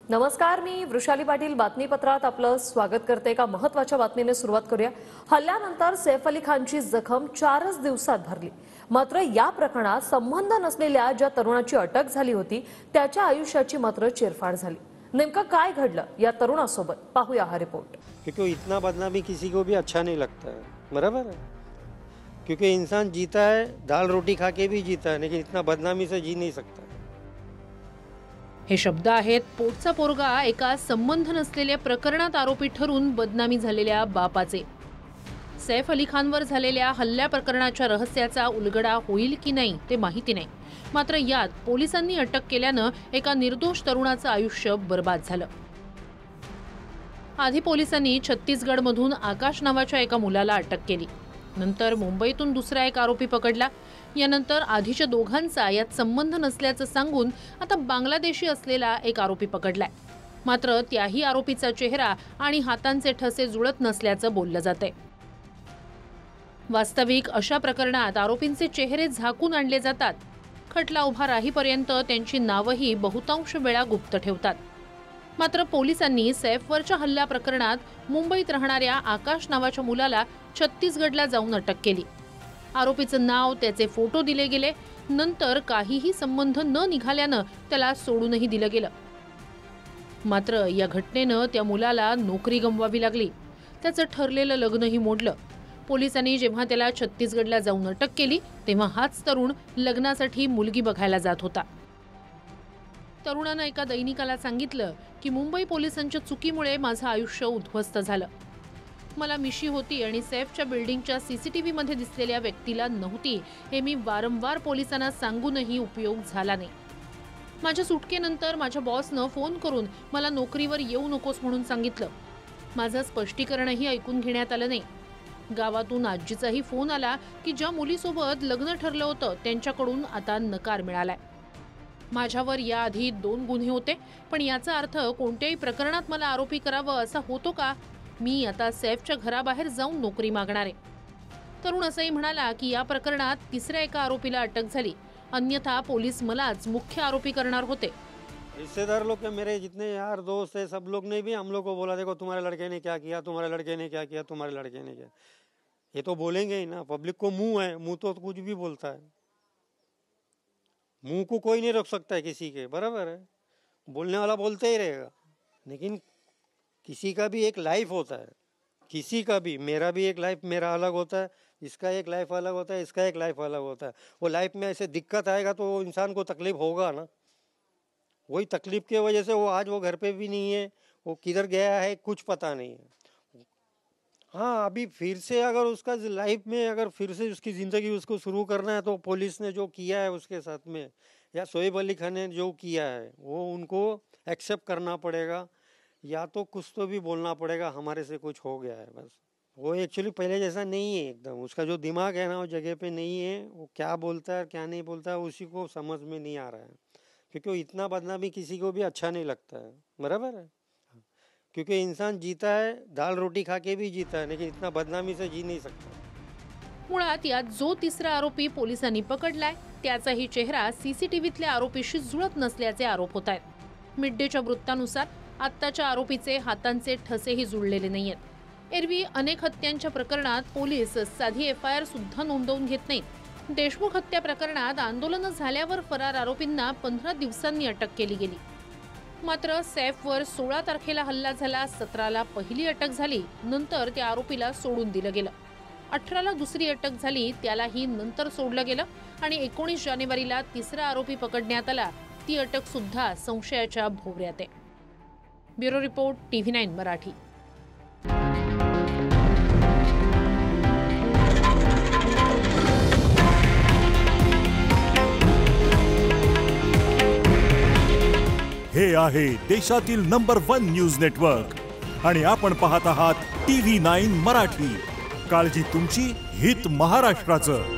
नमस्कार, मी वृषाली पाटील बातमीपत्रात आपलं स्वागत करते। एका महत्त्वाच्या बातमीने सुरुवात करूया। हल्ल्यानंतर सैफ अली खानची जखम 4च दिवसात भरली। मात्र या प्रकरणात संबंध नसलेल्या ज्या तरुणाची अटक झाली होती त्याच्या आयुष्याची मात्र चिरफाड झाली। नेमकं काय घडलं या तरुणासोबत पाहूया हा रिपोर्ट। क्योंकि इतना बदनामी किसी को भी अच्छा नहीं लगता है, बराबर है। क्योंकि इंसान जीता है, दाल रोटी खा के भी जीता है, लेकिन इतना बदनामी से जी नहीं सकता। हे शब्द आहेत पोटचा पोरगा एका संबंध नसलेल्या प्रकरणात आरोपी ठरून बदनामी झालेल्या बापाचे। सैफ अली खानवर झालेल्या हल्ल्या प्रकरणाच्या रहस्याचा उलगडा होईल की नाही ते माहिती नाही। मात्र यात पोलिसांनी अटक केल्यानं एका निर्दोष तरुणाचं आयुष्य बर्बाद झालं। आधी पोलिसांनी छत्तीसगडमधून आकाश नावाच्या एका मुलाला अटक केली। नंतर मुंबईतून दुसरा एक आरोपी पकडला। यानंतर आधीच्या दोघांचा यात संबंध नसल्याचं सांगून आता बांगलादेशी असलेला एक आरोपी पकडलाय। मात्र त्याही आरोपीचा चेहरा आणि हातांचे ठसे जुळत नसल्याचं बोललं जातंय। वास्तविक अशा प्रकरणात आरोपींचे चेहरे झाकून आणले जातात। खटला उभा राहीपर्यंत त्यांची नावही बहुतांश वेळा गुप्त ठेवतात। मात्र पोलिसांनी सैफवरच्या हल्ला प्रकरणात मुंबईत राहणाऱ्या आकाश नावाच्या मुलाला छत्तीसगडला जाऊन अटक केली। आरोपीचं नाव, त्याचे फोटो दिले गेले। नंतर काहीही संबंध न निघाल्यानं त्याला सोडूनही दिलं गेलं। मात्र या घटनेनं त्या मुलाला नोकरी गमवावी लागली। त्याचं ठरलेलं लग्नही मोडलं। पोलिसांनी जेव्हा त्याला छत्तीसगडला जाऊन अटक केली तेव्हा हाच तरुण लग्नासाठी मुलगी बघायला जात होता। तरुणानं एका दैनिकाला सांगितलं की मुंबई पोलिसांच्या चुकीमुळे माझं आयुष्य उद्ध्वस्त झालं। मला मिशी होती आणि सैफच्या बिल्डिंगच्या सीसीटीव्ही मध्ये दिसलेल्या व्यक्तीला नव्हती हे मी वारंवार पोलिसांना सांगूनही उपयोग झाला नाही। माझ्या सुटकेनंतर माझ्या बॉसनं फोन करून मला नोकरीवर येऊ नकोस म्हणून सांगितलं। माझं स्पष्टीकरणही ऐकून घेण्यात आलं नाही। गावातून आजीचाही फोन आला की ज्या मुलीसोबत लग्न ठरलं होतं त्यांच्याकडून आता नकार मिळालाय। माझ्यावर याआधी 2 गुन्हे होते, पण याचा अर्थ कोणत्याही प्रकरणात मला आरोपी करावं असा होतो का? मी आता सैफच्या घराबाहेर जाऊन नोकरी मागणार आहे। तरुण असंही म्हणाला की या प्रकरणात तिसऱ्या एका आरोपीला अटक झाली, अन्यथा पोलीस मलाच मुख्य आरोपी करणार होते। रिश्तेदार लोग के मेरे जितने यार दोस्त है सब लोग ने भी हम लोग को बोला, देखो तुम्हारे लड़के ने क्या किया, तुम्हारे लड़के ने क्या किया, तुम्हारे लड़के ने क्या। ये तो बोलेंगे ही ना, पब्लिक को मुंह है, मुंह तो कुछ भी बोलता है। मुंह को कोई नहीं रोक सकता है किसी के, बराबर है। बोलने वाला बोलते ही रहेगा। लेकिन किसी का भी एक लाइफ होता है, किसी का भी, मेरा भी एक लाइफ मेरा अलग होता है, इसका एक लाइफ अलग होता है, इसका एक लाइफ अलग होता है। वो लाइफ में ऐसे दिक्कत आएगा तो वो इंसान को तकलीफ होगा ना। वही तकलीफ की वजह से वो आज वो घर पे भी नहीं है, वो किधर गया है कुछ पता नहीं है। हाँ, अभी फिर से अगर उसका लाइफ में अगर फिर से उसकी ज़िंदगी उसको शुरू करना है तो पुलिस ने जो किया है उसके साथ में, या शोएब अली खान ने जो किया है वो उनको एक्सेप्ट करना पड़ेगा, या तो कुछ तो भी बोलना पड़ेगा हमारे से कुछ हो गया है। बस वो एक्चुअली पहले जैसा नहीं है एकदम। उसका जो दिमाग है ना वो जगह पे नहीं है। वो क्या बोलता है क्या नहीं बोलता है उसी को समझ में नहीं आ रहा है। क्योंकि इतना बदनामी किसी को भी अच्छा नहीं लगता है, बराबर है। क्योंकि इंसान जीता है, दाल रोटी खा के भी जीता है, लेकिन इतना बदनामी से जी नहीं सकता। मुळात यात जो तिसरा आरोपी पोलिसांनी पकडलाय त्याचाही चेहरा सीसीटीव्हीतल्या आरोपीशी जुळत नसल्याचे आरोप होत आहेत। मिड डेच्या वृत्तानुसार आत्ताच्या आरोपीचे हातांचे ठसेही जुळलेले नाहीयेत। एरवी अनेक हत्यांच्या प्रकरणात पोलीस साधी FIR सुद्धा नोंदवून घेत नाहीत। देशमुख हत्या प्रकरणात आंदोलन झाल्यावर फरार आरोपींना 15 दिवसांनी अटक केली गेली। मात्र सैफवर 16 तारखेला हल्ला झाला, 17ला पहिली अटक झाली, नंतर त्या आरोपीला सोडून दिलं गेलं। 18ला दुसरी अटक झाली, त्यालाही नंतर सोडलं गेलं आणि 19 जानेवारीला तिसरा आरोपी पकडण्यात आला। ती अटक सुद्धा संशयाच्या भोवऱ्यात आहे। Bureau report TV9 Marathi. हे आहे देशातील नंबर 1 न्यूज नेटवर्क आणि आपण पाहत आहात TV9 मराठी। काळजी तुमची, हित महाराष्ट्राचं।